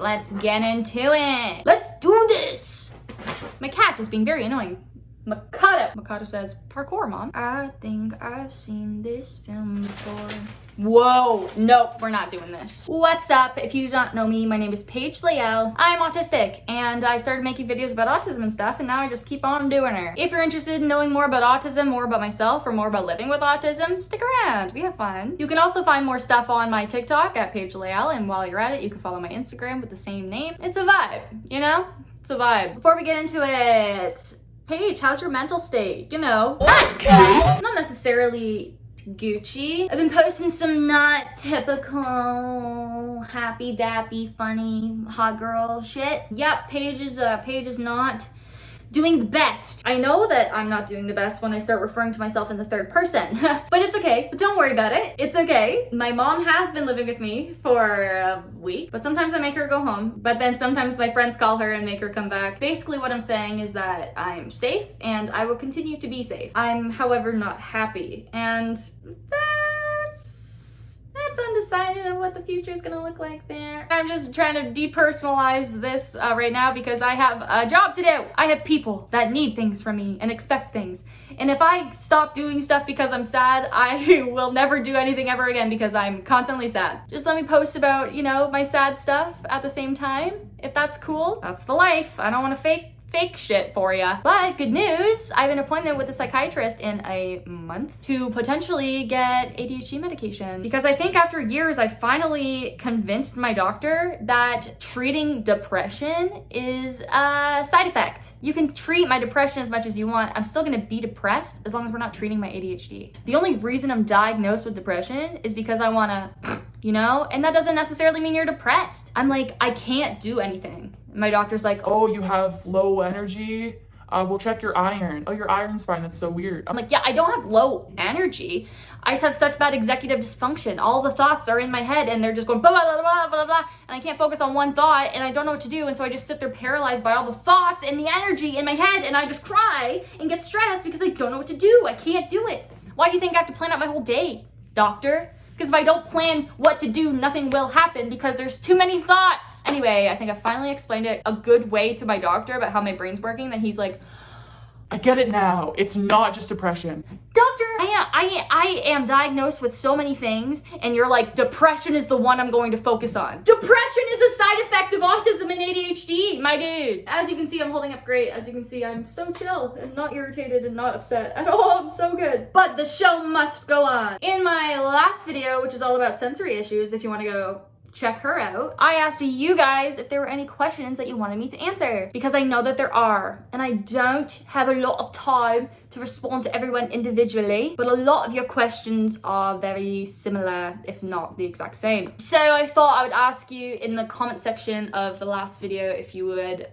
let's get into it. Let's do this. My cat is being very annoying. Mikado says, parkour, Mom. I think I've seen this film before. Whoa, nope, we're not doing this. What's up? If you don't know me, my name is Paige Layle. I'm autistic, and I started making videos about autism and stuff, and now I just keep on doing her. If you're interested in knowing more about autism, more about myself, or more about living with autism, stick around, we have fun. You can also find more stuff on my TikTok at Paige Layle, and while you're at it, you can follow my Instagram with the same name. It's a vibe, you know? It's a vibe. Before we get into it, Paige, how's your mental state? You know, not necessarily Gucci. I've been posting some not typical happy dappy funny hot girl shit. Yep, Paige is not doing the best. I know that I'm not doing the best when I start referring to myself in the third person, but it's okay. But don't worry about it. It's okay. My mom has been living with me for a week, but sometimes I make her go home, but then sometimes my friends call her and make her come back. Basically what I'm saying is that I'm safe and I will continue to be safe. I'm, however, not happy, and that's undecided on what the future is gonna look like there. I'm just trying to depersonalize this right now because I have a job to do. I have people that need things from me and expect things. And if I stop doing stuff because I'm sad, I will never do anything ever again because I'm constantly sad. Just let me post about, you know, my sad stuff at the same time. If that's cool, that's the life. I don't want to fake shit for ya. But good news, I have an appointment with a psychiatrist in a month to potentially get ADHD medication, because I think after years I finally convinced my doctor that treating depression is a side effect. You can treat my depression as much as you want. I'm still gonna be depressed as long as we're not treating my ADHD. The only reason I'm diagnosed with depression is because I wanna, you know, and that doesn't necessarily mean you're depressed. I'm like, I can't do anything. My doctor's like, oh, you have low energy? We'll check your iron. Oh, your iron's fine. That's so weird. I'm like, yeah, I don't have low energy. I just have such bad executive dysfunction. All the thoughts are in my head and they're just going blah, blah, blah, blah, blah, blah, and I can't focus on one thought and I don't know what to do. And so I just sit there paralyzed by all the thoughts and the energy in my head, and I just cry and get stressed because I don't know what to do. I can't do it. Why do you think I have to plan out my whole day, doctor? Because if I don't plan what to do, nothing will happen because there's too many thoughts. Anyway, I think I finally explained it a good way to my doctor about how my brain's working. Then he's like, I get it now. It's not just depression. Doctor, I am diagnosed with so many things, and you're like, depression is the one I'm going to focus on. Depression is a side effect of autism and ADHD, my dude. As you can see, I'm holding up great. As you can see, I'm so chill and not irritated and not upset at all. I'm so good. But the show must go on. In my last video, which is all about sensory issues, if you want to go check her out, I asked you guys if there were any questions that you wanted me to answer, because I know that there are, and I don't have a lot of time to respond to everyone individually, but a lot of your questions are very similar, if not the exact same. So I thought I would ask you in the comment section of the last video if you would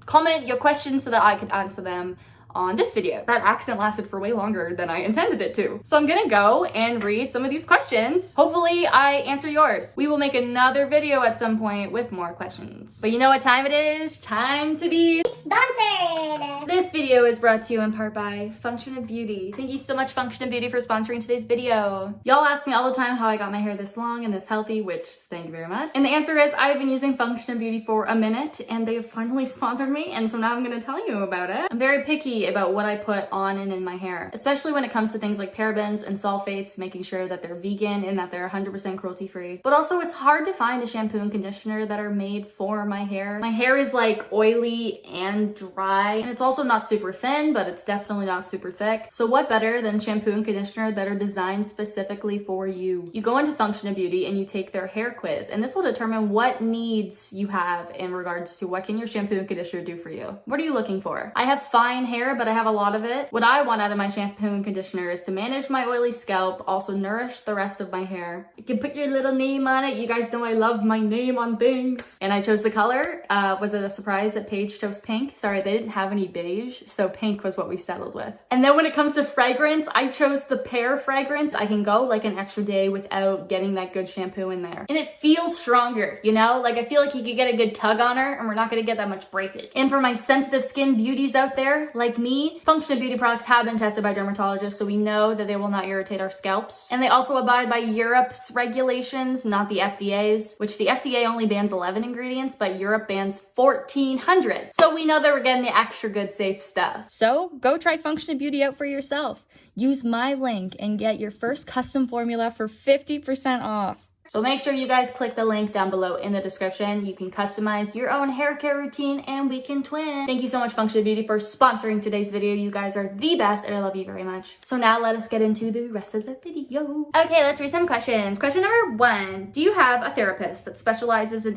comment your questions so that I could answer them on this video. That accent lasted for way longer than I intended it to. So I'm gonna go and read some of these questions. Hopefully I answer yours. We will make another video at some point with more questions. But you know what time it is? Time to be sponsored! This video is brought to you in part by Function of Beauty. Thank you so much, Function of Beauty, for sponsoring today's video. Y'all ask me all the time how I got my hair this long and this healthy, which thank you very much. And the answer is I've been using Function of Beauty for a minute and they've finally sponsored me, and so now I'm gonna tell you about it. I'm very picky about what I put on and in my hair, especially when it comes to things like parabens and sulfates, making sure that they're vegan and that they're 100% cruelty free. But also it's hard to find a shampoo and conditioner that are made for my hair. My hair is like oily and dry, and it's also not super thin, but it's definitely not super thick. So what better than shampoo and conditioner that are designed specifically for you? You go into Function of Beauty and you take their hair quiz, and this will determine what needs you have in regards to what can your shampoo and conditioner do for you. What are you looking for? I have fine hair, but I have a lot of it. What I want out of my shampoo and conditioner is to manage my oily scalp, also nourish the rest of my hair. You can put your little name on it. You guys know I love my name on things. And I chose the color. Was it a surprise that Paige chose pink? Sorry, they didn't have any beige, so pink was what we settled with. And then when it comes to fragrance, I chose the Pear fragrance. I can go like an extra day without getting that good shampoo in there. And it feels stronger, you know? Like I feel like you could get a good tug on her and we're not gonna get that much breakage. And for my sensitive skin beauties out there, like like me, functional beauty products have been tested by dermatologists, so we know that they will not irritate our scalps. And they also abide by Europe's regulations, not the FDA's, which the FDA only bans 11 ingredients, but Europe bans 1,400. So we know that we're getting the extra good, safe stuff. So go try functional beauty out for yourself. Use my link and get your first custom formula for 50% off. So make sure you guys click the link down below in the description. You can customize your own hair care routine and we can twin. Thank you so much, Functional Beauty, for sponsoring today's video. You guys are the best and I love you very much. So now let us get into the rest of the video. Okay, let's read some questions. Question number 1. Do you have a therapist that specializes in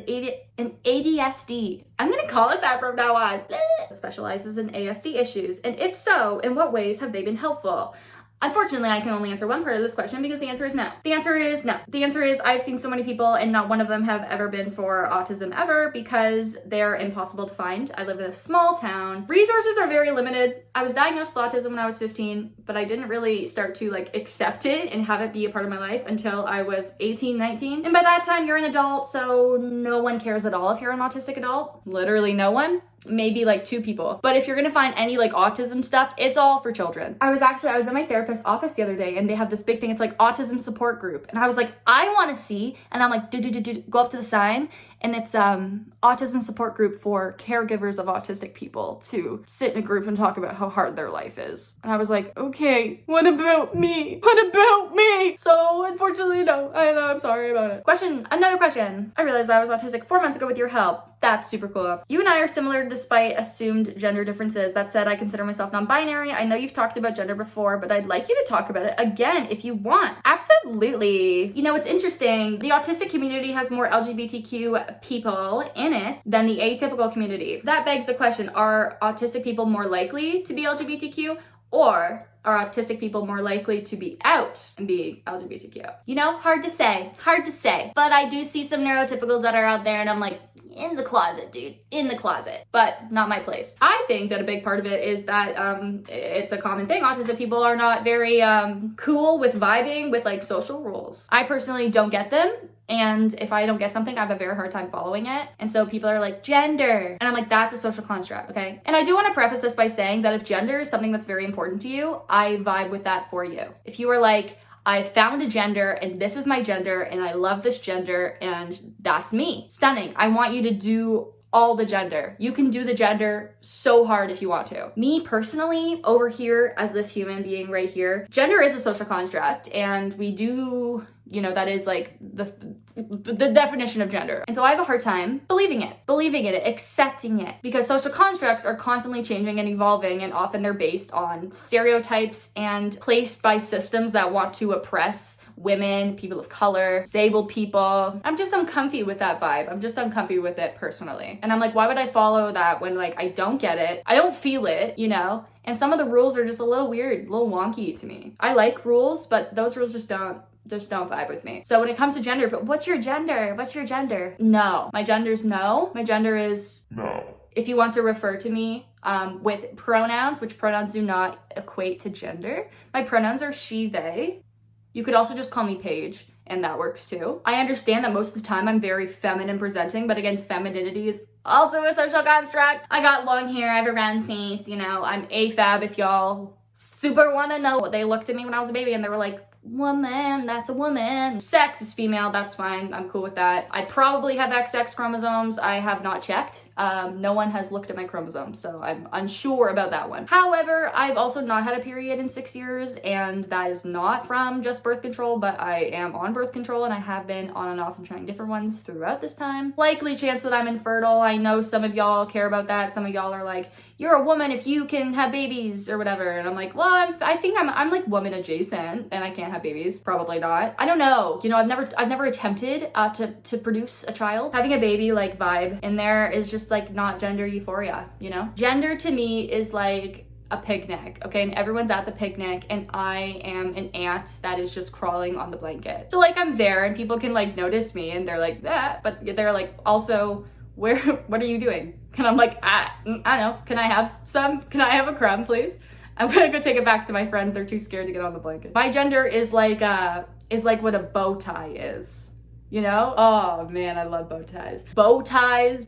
ADHD? I'm gonna call it that from now on. Specializes in ASD issues. And if so, in what ways have they been helpful? Unfortunately, I can only answer one part of this question because the answer is no. The answer is no. The answer is I've seen so many people and not one of them have ever been for autism ever because they're impossible to find. I live in a small town. Resources are very limited. I was diagnosed with autism when I was 15, but I didn't really start to like accept it and have it be a part of my life until I was 18, 19. And by that time, you're an adult, so no one cares at all if you're an autistic adult. Literally no one. Maybe like 2 people. But if you're gonna find any like autism stuff, it's all for children. I was in my therapist's office the other day and they have this big thing, it's like autism support group. And I was like, I wanna see, and I'm like, go up to the sign, and it's autism support group for caregivers of autistic people to sit in a group and talk about how hard their life is. And I was like, okay, what about me? What about me? So unfortunately, no. I know, I'm sorry about it. Another question. I realized I was autistic 4 months ago with your help. That's super cool. You and I are similar despite assumed gender differences. That said, I consider myself non-binary. I know you've talked about gender before, but I'd like you to talk about it again if you want. Absolutely. You know, it's interesting. The autistic community has more LGBTQ people in it than the atypical community. That begs the question, are autistic people more likely to be LGBTQ, or are autistic people more likely to be out and be LGBTQ? You know, hard to say. But I do see some neurotypicals that are out there and I'm like, in the closet, dude, in the closet, but not my place. I think that a big part of it is that it's a common thing. Autistic people are not very cool with vibing with like social rules. I personally don't get them. And if I don't get something, I have a very hard time following it. And so people are like, gender. And I'm like, that's a social construct, okay? And I do want to preface this by saying that if gender is something that's very important to you, I vibe with that for you. If you are like, I found a gender and this is my gender and I love this gender and that's me. Stunning. I want you to do all the gender. You can do the gender so hard if you want to. Me personally, over here as this human being right here, gender is a social construct and we do, you know, that is like the definition of gender. And so I have a hard time believing it, accepting it, because social constructs are constantly changing and evolving, and often they're based on stereotypes and placed by systems that want to oppress women, people of color, disabled people. I'm just uncomfy with that vibe. I'm just uncomfy with it personally. And I'm like, why would I follow that when like I don't get it? I don't feel it, you know? And some of the rules are just a little weird, a little wonky to me. I like rules, but those rules just don't vibe with me. So when it comes to gender, but what's your gender? No. My gender's no. My gender is no. If you want to refer to me with pronouns, which pronouns do not equate to gender, my pronouns are she, they. You could also just call me Paige, and that works too. I understand that most of the time I'm very feminine presenting, but again, femininity is also a social construct. I got long hair, I have a round face, you know, I'm AFAB if y'all super wanna know. They looked at me when I was a baby and they were like, woman, that's a woman. Sex is female, that's fine, I'm cool with that. I probably have XX chromosomes, I have not checked. No one has looked at my chromosomes, so I'm unsure about that one. However, I've also not had a period in 6 years, and that is not from just birth control, but I am on birth control, and I have been on and off and trying different ones throughout this time. Likely chance that I'm infertile. I know some of y'all care about that. Some of y'all are like, you're a woman if you can have babies or whatever. And I'm like, well, I think I'm like woman adjacent and I can't have babies. Probably not. I don't know. You know, I've never attempted to produce a child. Having a baby like vibe in there is just like not gender euphoria, you know? Gender to me is like a picnic, okay? And everyone's at the picnic and I am an ant that is just crawling on the blanket. So like I'm there and people can like notice me and they're like, that, but they're like also, what are you doing? And I'm like, I don't know. Can I have some? Can I have a crumb, please? I'm gonna go take it back to my friends. They're too scared to get on the blanket. My gender is like what a bow tie is. You know? Oh man, I love bow ties. Bow ties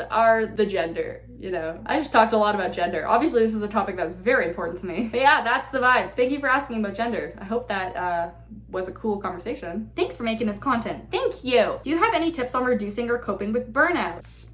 are the gender, you know? I just talked a lot about gender. Obviously, this is a topic that's very important to me. But yeah, that's the vibe. Thank you for asking about gender. I hope that was a cool conversation. Thanks for making this content. Thank you. Do you have any tips on reducing or coping with burnout?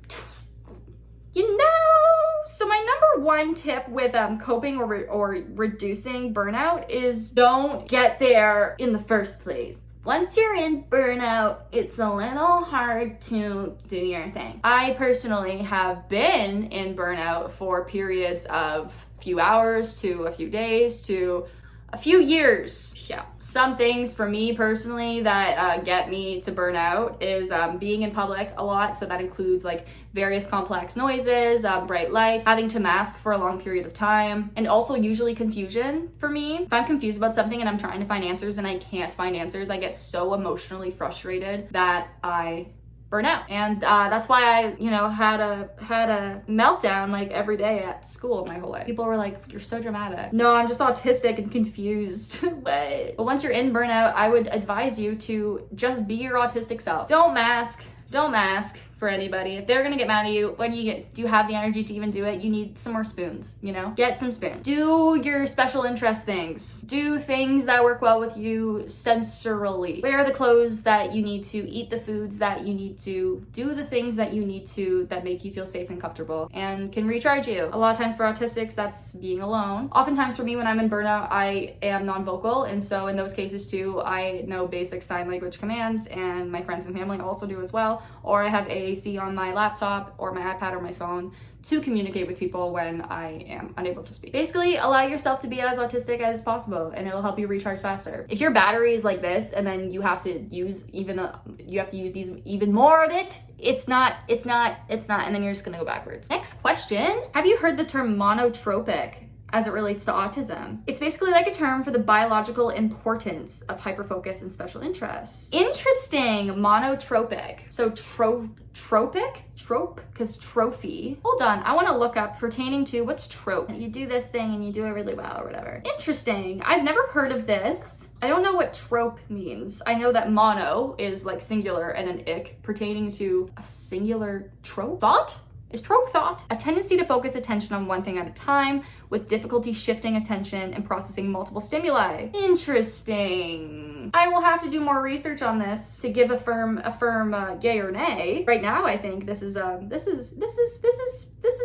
You know, so my number one tip with coping or reducing burnout is don't get there in the first place. Once you're in burnout, it's a little hard to do your thing. I personally have been in burnout for periods of a few hours to a few days to a few years. Yeah, some things for me personally that get me to burnout is being in public a lot. So that includes like various complex noises, bright lights, having to mask for a long period of time, and also usually confusion for me. If I'm confused about something and I'm trying to find answers and I can't find answers, I get so emotionally frustrated that I burn out. And that's why I, you know, had a meltdown like every day at school my whole life. People were like, you're so dramatic. No, I'm just autistic and confused. But once you're in burnout, I would advise you to just be your autistic self. Don't mask for anybody. If they're gonna get mad at you, do you have the energy to even do it? You need some more spoons, you know? Get some spoons. Do your special interest things. Do things that work well with you sensorily. Wear the clothes that you need to, eat the foods that you need to, do the things that you need to that make you feel safe and comfortable and can recharge you. A lot of times for autistics, that's being alone. Oftentimes for me, when I'm in burnout, I am non-vocal, and so in those cases too, I know basic sign language commands, and my friends and family also do as well, or I have AAC on my laptop or my iPad or my phone to communicate with people when I am unable to speak. Basically, allow yourself to be as autistic as possible, and it'll help you recharge faster. If your battery is like this, and then you have to use even more of it, it's not, and then you're just gonna go backwards. Next question: have you heard the term monotropic as it relates to autism? It's basically like a term for the biological importance of hyperfocus and special interests. Interesting. Monotropic. So trope, because trophy. Hold on, I want to look up pertaining to what's trope. You do this thing and you do it really well or whatever. Interesting. I've never heard of this. I don't know what trope means. I know that mono is like singular and an ick pertaining to a singular trope. Thought? Is trope thought? A tendency to focus attention on one thing at a time with difficulty shifting attention and processing multiple stimuli. Interesting. I will have to do more research on this to give a firm yay or nay. Right now, I think this is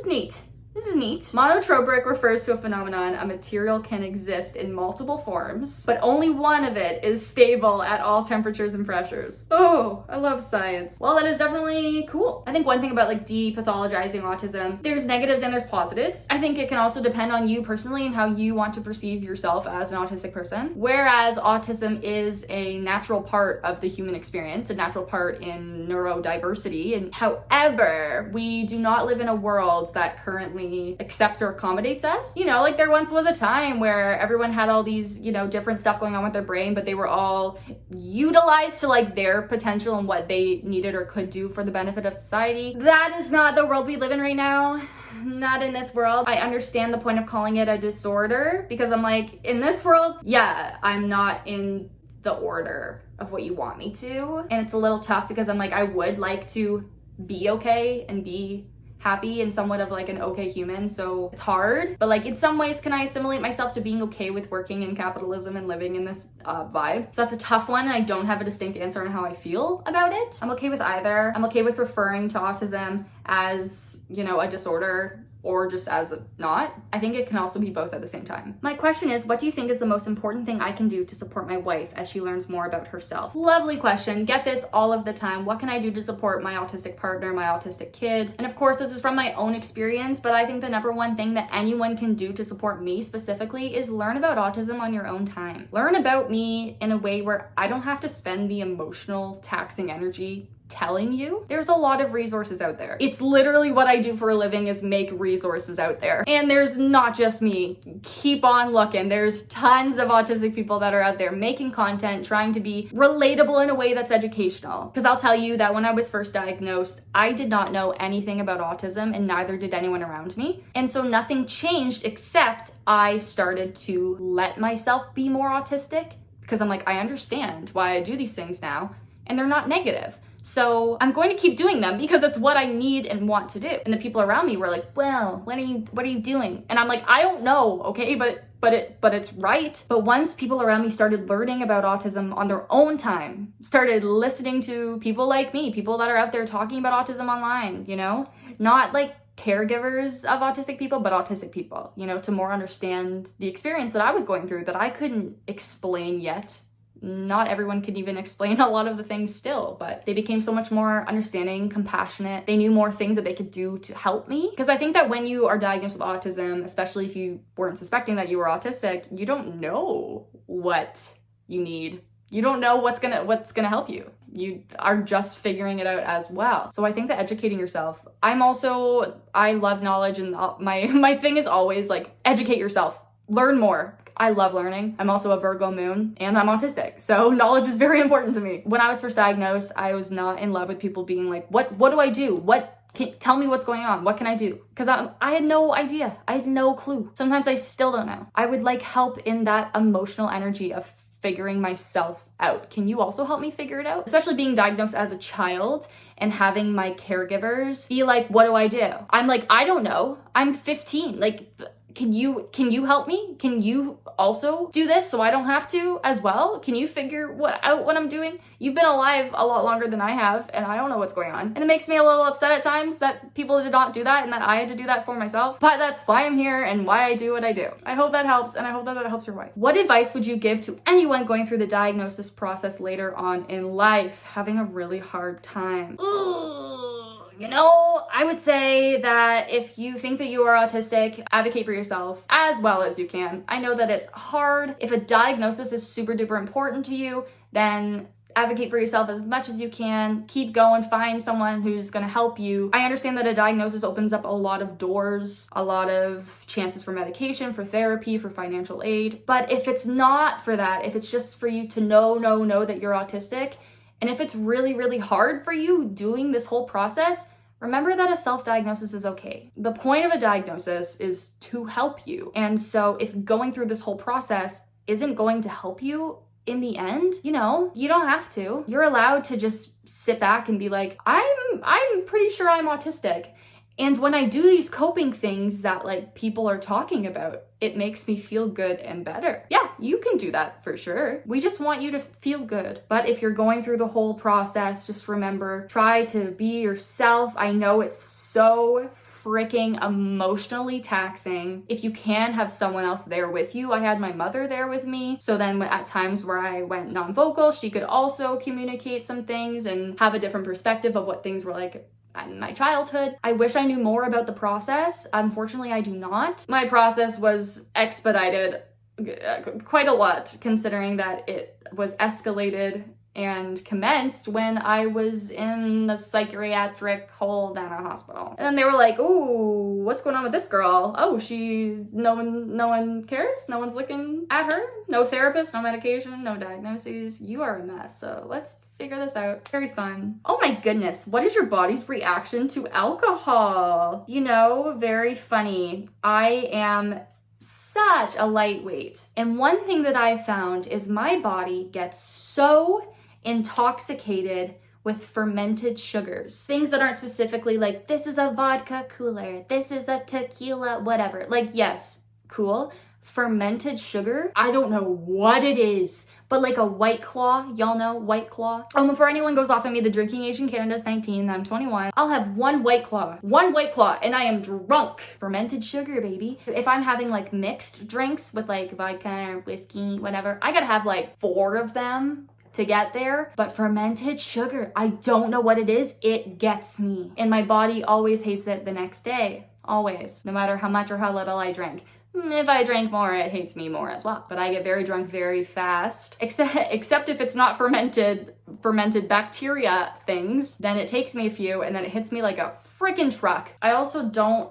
neat. This is neat. Monotropic refers to a phenomenon a material can exist in multiple forms, but only one of it is stable at all temperatures and pressures. Oh, I love science. Well, that is definitely cool. I think one thing about like depathologizing autism, there's negatives and there's positives. I think it can also depend on you personally and how you want to perceive yourself as an autistic person. Whereas autism is a natural part of the human experience, a natural part in neurodiversity. And however, we do not live in a world that currently accepts or accommodates us. You know, like there once was a time where everyone had all these, you know, different stuff going on with their brain, but they were all utilized to like their potential and what they needed or could do for the benefit of society. That is not the world we live in right now. Not in this world. I understand the point of calling it a disorder because I'm like, in this world, yeah, I'm not in the order of what you want me to. And it's a little tough because I'm like, I would like to be okay and be happy and somewhat of like an okay human, so it's hard. But like in some ways, can I assimilate myself to being okay with working in capitalism and living in this vibe? So that's a tough one, and I don't have a distinct answer on how I feel about it. I'm okay with either. I'm okay with referring to autism as, you know, a disorder or just as a not. I think it can also be both at the same time. My question is, what do you think is the most important thing I can do to support my wife as she learns more about herself? Lovely question. Get this all of the time. What can I do to support my autistic partner, my autistic kid? And of course, this is from my own experience, but I think the number one thing that anyone can do to support me specifically is learn about autism on your own time. Learn about me in a way where I don't have to spend the emotional, taxing energy telling you. There's a lot of resources out there. It's literally what I do for a living is make resources out there. And there's not just me. Keep on looking. There's tons of autistic people that are out there making content, trying to be relatable in a way that's educational. Because I'll tell you that when I was first diagnosed, I did not know anything about autism, and neither did anyone around me. And so nothing changed except I started to let myself be more autistic, because I'm like, I understand why I do these things now, and they're not negative. So I'm going to keep doing them because it's what I need and want to do. And the people around me were like, well, what are you doing? And I'm like, I don't know, okay, but it's right. But once people around me started learning about autism on their own time, started listening to people like me, people that are out there talking about autism online, you know, not like caregivers of autistic people, but autistic people, you know, to more understand the experience that I was going through that I couldn't explain yet. Not everyone could even explain a lot of the things still, but they became so much more understanding, compassionate. They knew more things that they could do to help me. Because I think that when you are diagnosed with autism, especially if you weren't suspecting that you were autistic, you don't know what you need. You don't know what's gonna help you. You are just figuring it out as well. So I think that educating yourself, I love knowledge, and my thing is always like, educate yourself, learn more. I love learning. I'm also a Virgo moon and I'm autistic. So knowledge is very important to me. When I was first diagnosed, I was not in love with people being like, what do I do? Tell me what's going on. What can I do? Because I had no idea. I had no clue. Sometimes I still don't know. I would like help in that emotional energy of figuring myself out. Can you also help me figure it out? Especially being diagnosed as a child and having my caregivers be like, what do I do? I'm like, I don't know. I'm 15. Like, can you help me? Can you also do this so I don't have to as well? Can you figure out what I'm doing? You've been alive a lot longer than I have, and I don't know what's going on. And it makes me a little upset at times that people did not do that and that I had to do that for myself. But that's why I'm here and why I do what I do. I hope that helps, and I hope that helps your wife. What advice would you give to anyone going through the diagnosis process later on in life, having a really hard time? You know, I would say that if you think that you are autistic, advocate for yourself as well as you can. I know that it's hard. If a diagnosis is super duper important to you, then advocate for yourself as much as you can. Keep going, find someone who's gonna help you. I understand that a diagnosis opens up a lot of doors, a lot of chances for medication, for therapy, for financial aid. But if it's not for that, if it's just for you to know that you're autistic, and if it's really, really hard for you doing this whole process, remember that a self-diagnosis is okay. The point of a diagnosis is to help you. And so if going through this whole process isn't going to help you in the end, you know, you don't have to. You're allowed to just sit back and be like, I'm pretty sure I'm autistic. And when I do these coping things that like people are talking about, it makes me feel good and better. Yeah, you can do that for sure. We just want you to feel good. But if you're going through the whole process, just remember, try to be yourself. I know it's so freaking emotionally taxing. If you can have someone else there with you, I had my mother there with me. So then at times where I went non-vocal, she could also communicate some things and have a different perspective of what things were like in my childhood. I wish I knew more about the process. Unfortunately, I do not. My process was expedited quite a lot, considering that it was escalated and commenced when I was in a psychiatric hold at a hospital. And then they were like, ooh, what's going on with this girl? Oh, no one cares? No one's looking at her? No therapist, no medication, no diagnoses. You are a mess, so let's figure this out. Very fun. Oh my goodness, what is your body's reaction to alcohol? You know, very funny. I am such a lightweight. And one thing that I found is my body gets so intoxicated with fermented sugars. Things that aren't specifically like, this is a vodka cooler, this is a tequila, whatever. Like, yes, cool. Fermented sugar, I don't know what it is, but like a White Claw, y'all know White Claw? Before anyone goes off at me, the drinking age in Canada is 19, I'm 21. I'll have one White Claw, and I am drunk. Fermented sugar, baby. If I'm having like mixed drinks with like vodka or whiskey, whatever, I gotta have like 4 of them to get there. But fermented sugar, I don't know what it is, it gets me. And my body always hates it the next day. Always. No matter how much or how little I drink. If I drink more, it hates me more as well. But I get very drunk very fast. Except if it's not fermented bacteria things, then it takes me a few and then it hits me like a freaking truck. I also don't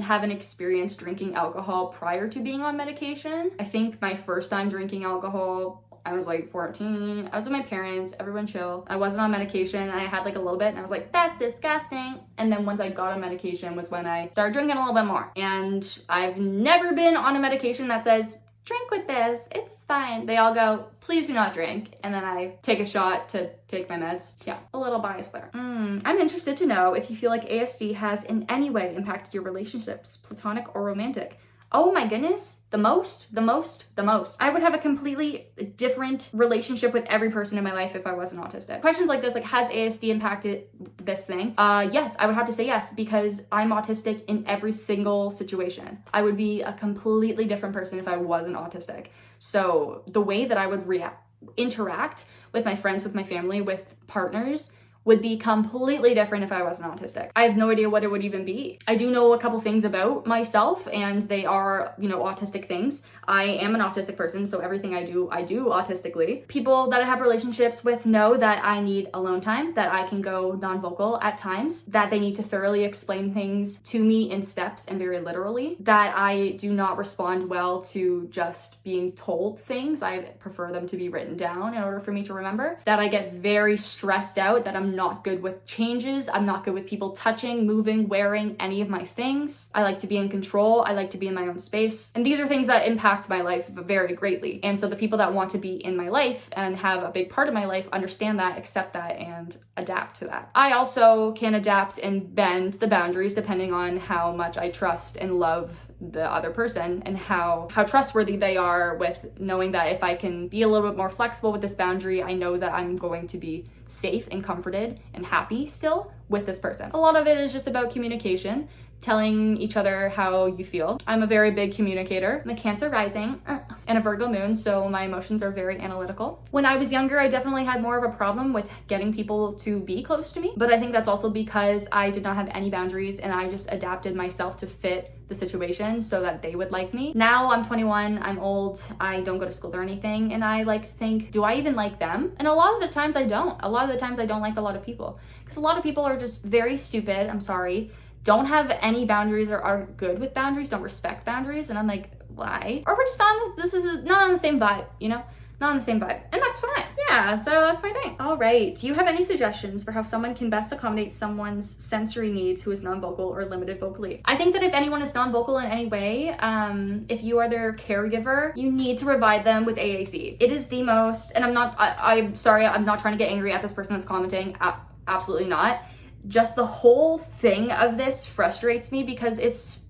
have an experience drinking alcohol prior to being on medication. I think my first time drinking alcohol, I was like 14. I was with my parents, everyone chill. I wasn't on medication. I had like a little bit and I was like, that's disgusting. And then once I got on medication was when I started drinking a little bit more. And I've never been on a medication that says drink with this, it's fine. They all go, please do not drink. And then I take a shot to take my meds. Yeah, a little bias there. I'm interested to know if you feel like ASD has in any way impacted your relationships, platonic or romantic. Oh my goodness, the most. I would have a completely different relationship with every person in my life if I wasn't autistic. Questions like this, like, has ASD impacted this thing? Yes, I would have to say yes, because I'm autistic in every single situation. I would be a completely different person if I wasn't autistic. So the way that I would interact with my friends, with my family, with partners, would be completely different if I wasn't autistic. I have no idea what it would even be. I do know a couple things about myself, and they are, autistic things. I am an autistic person, so everything I do autistically. People that I have relationships with know that I need alone time, that I can go non-vocal at times, that they need to thoroughly explain things to me in steps and very literally, that I do not respond well to just being told things. I prefer them to be written down in order for me to remember, that I get very stressed out, that I'm not good with changes. I'm not good with people touching, moving, wearing any of my things. I like to be in control. I like to be in my own space. And these are things that impact my life very greatly. And so the people that want to be in my life and have a big part of my life understand that, accept that, and adapt to that. I also can adapt and bend the boundaries depending on how much I trust and love the other person and how trustworthy they are, with knowing that if I can be a little bit more flexible with this boundary, I know that I'm going to be safe and comforted and happy still with this person. A lot of it is just about communication, telling each other how you feel. I'm a very big communicator. I'm a Cancer rising and a Virgo moon, so my emotions are very analytical. When I was younger, I definitely had more of a problem with getting people to be close to me, but I think that's also because I did not have any boundaries and I just adapted myself to fit the situation so that they would like me. Now I'm 21, I'm old, I don't go to school or anything, and I like to think, do I even like them? And a lot of the times I don't. A lot of the times I don't like a lot of people, because a lot of people are just very stupid, I'm sorry, don't have any boundaries or aren't good with boundaries, don't respect boundaries, and I'm like, why? Or we're just on not on the same vibe, not on the same vibe, and that's fine. Yeah, so that's my thing. All right, do you have any suggestions for how someone can best accommodate someone's sensory needs who is non-vocal or limited vocally? I think that if anyone is non-vocal in any way, if you are their caregiver, you need to provide them with AAC. It is the most, and I'm sorry, I'm not trying to get angry at this person that's commenting, absolutely not. Just the whole thing of this frustrates me because it's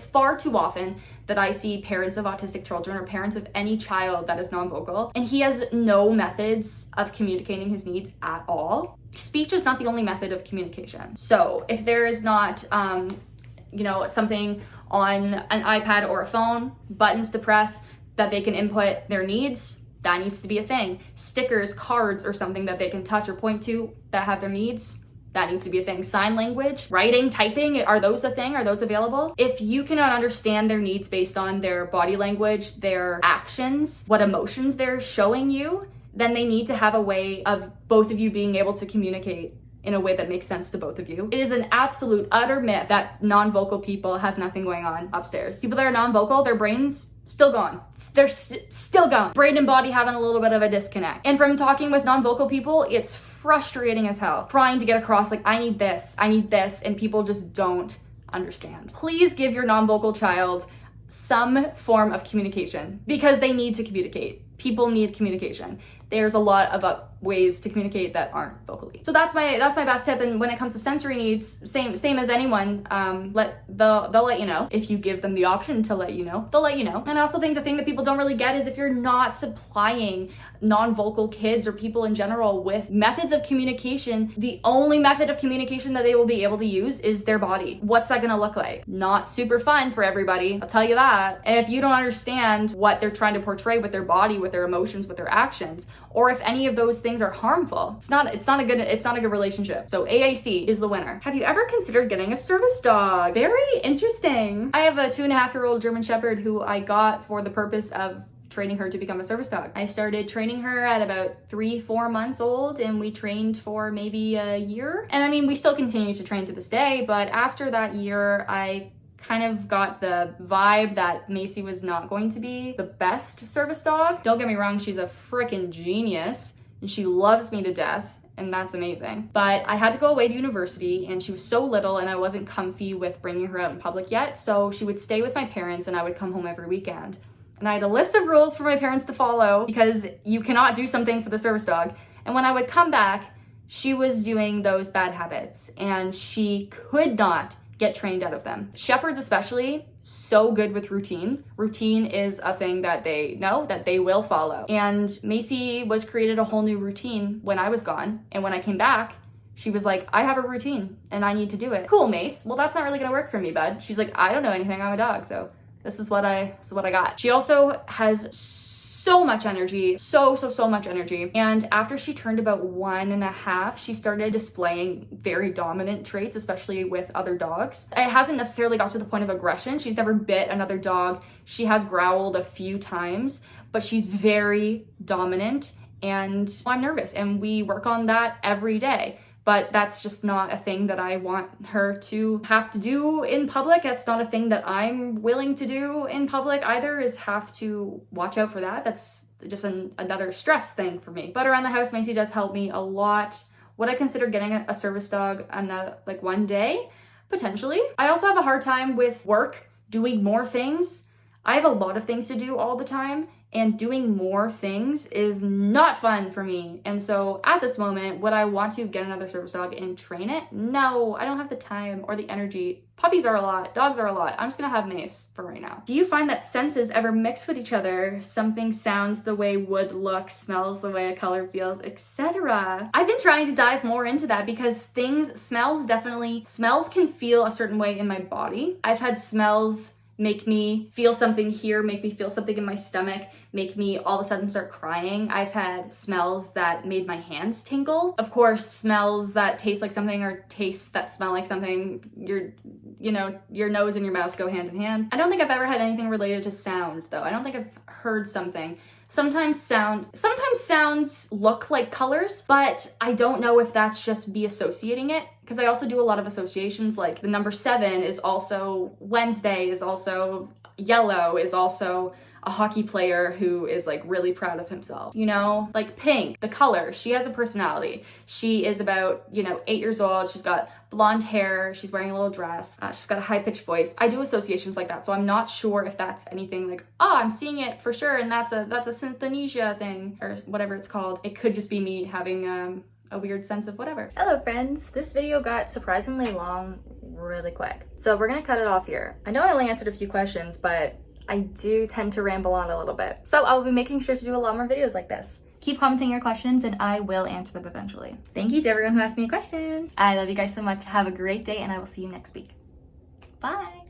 far too often that I see parents of autistic children or parents of any child that is non-vocal, and he has no methods of communicating his needs at all. Speech is not the only method of communication. So if there is not, something on an iPad or a phone, buttons to press that they can input their needs, that needs to be a thing. Stickers, cards, or something that they can touch or point to that have their needs, that needs to be a thing. Sign language, writing, typing, are those a thing? Are those available? If you cannot understand their needs based on their body language, their actions, what emotions they're showing you, then they need to have a way of both of you being able to communicate in a way that makes sense to both of you. It is an absolute utter myth that non-vocal people have nothing going on upstairs. People that are non-vocal, their brains still gone. They're still gone. Brain and body having a little bit of a disconnect. And from talking with non-vocal people, it's frustrating as hell. Trying to get across, like, I need this, and people just don't understand. Please give your non-vocal child some form of communication, because they need to communicate. People need communication. There's a lot of ways to communicate that aren't vocally. So that's my best tip. And when it comes to sensory needs, same as anyone, they'll let you know. If you give them the option to let you know, they'll let you know. And I also think the thing that people don't really get is if you're not supplying non-vocal kids or people in general with methods of communication, the only method of communication that they will be able to use is their body. What's that gonna look like? Not super fun for everybody, I'll tell you that. And if you don't understand what they're trying to portray with their body, with their emotions, with their actions, or if any of those things are harmful, it's not a good relationship. So AAC is the winner. Have you ever considered getting a service dog? Very interesting. I have a 2.5-year-old German Shepherd who I got for the purpose of training her to become a service dog. I started training her at about 3-4 months old, and we trained for maybe a year. And I mean, we still continue to train to this day, but after that year, I kind of got the vibe that Macy was not going to be the best service dog. Don't get me wrong, she's a freaking genius and she loves me to death, and that's amazing. But I had to go away to university and she was so little and I wasn't comfy with bringing her out in public yet, so she would stay with my parents and I would come home every weekend. And I had a list of rules for my parents to follow because you cannot do some things with a service dog. And when I would come back, she was doing those bad habits and she could not get trained out of them. Shepherds especially, so good with routine. Routine is a thing that they know that they will follow. And Macy was created a whole new routine when I was gone. And when I came back, she was like, I have a routine and I need to do it. Cool, Mace. Well, that's not really gonna work for me, bud. She's like, I don't know anything. I'm a dog, so this is what I got. She also has so much energy, so much energy. And after she turned about 1.5, she started displaying very dominant traits, especially with other dogs. It hasn't necessarily got to the point of aggression. She's never bit another dog. She has growled a few times, but she's very dominant and I'm nervous and we work on that every day. But that's just not a thing that I want her to have to do in public. That's not a thing that I'm willing to do in public either, is have to watch out for that. That's just another stress thing for me. But around the house, Macy does help me a lot. Would I consider getting a service dog like one day? Potentially. I also have a hard time with work, doing more things. I have a lot of things to do all the time, and doing more things is not fun for me. And so at this moment, would I want to get another service dog and train it? No, I don't have the time or the energy. Puppies are a lot, dogs are a lot. I'm just gonna have Mace for right now. Do you find that senses ever mix with each other? Something sounds the way wood looks, smells the way a color feels, etc. I've been trying to dive more into that because smells can feel a certain way in my body. I've had smells make me feel something here, make me feel something in my stomach, make me all of a sudden start crying. I've had smells that made my hands tingle. Of course, smells that taste like something or tastes that smell like something, your nose and your mouth go hand in hand. I don't think I've ever had anything related to sound though. I don't think I've heard something. Sometimes sounds look like colors, but I don't know if that's just me associating it, because I also do a lot of associations, like the number 7 is also Wednesday, is also yellow, is also a hockey player who is like really proud of himself, you know? Like pink, the color, she has a personality. She is about, 8 years old, she's got blonde hair, she's wearing a little dress, she's got a high-pitched voice. I do associations like that, so I'm not sure if that's anything like, oh, I'm seeing it for sure, and that's a synesthesia thing, or whatever it's called. It could just be me having a weird sense of whatever. Hello friends, this video got surprisingly long really quick, so we're gonna cut it off here. I know I only answered a few questions, but I do tend to ramble on a little bit, so I'll be making sure to do a lot more videos like this. Keep commenting your questions and I will answer them eventually. Thank you to everyone who asked me a question. I love you guys so much. Have a great day and I will see you next week. Bye.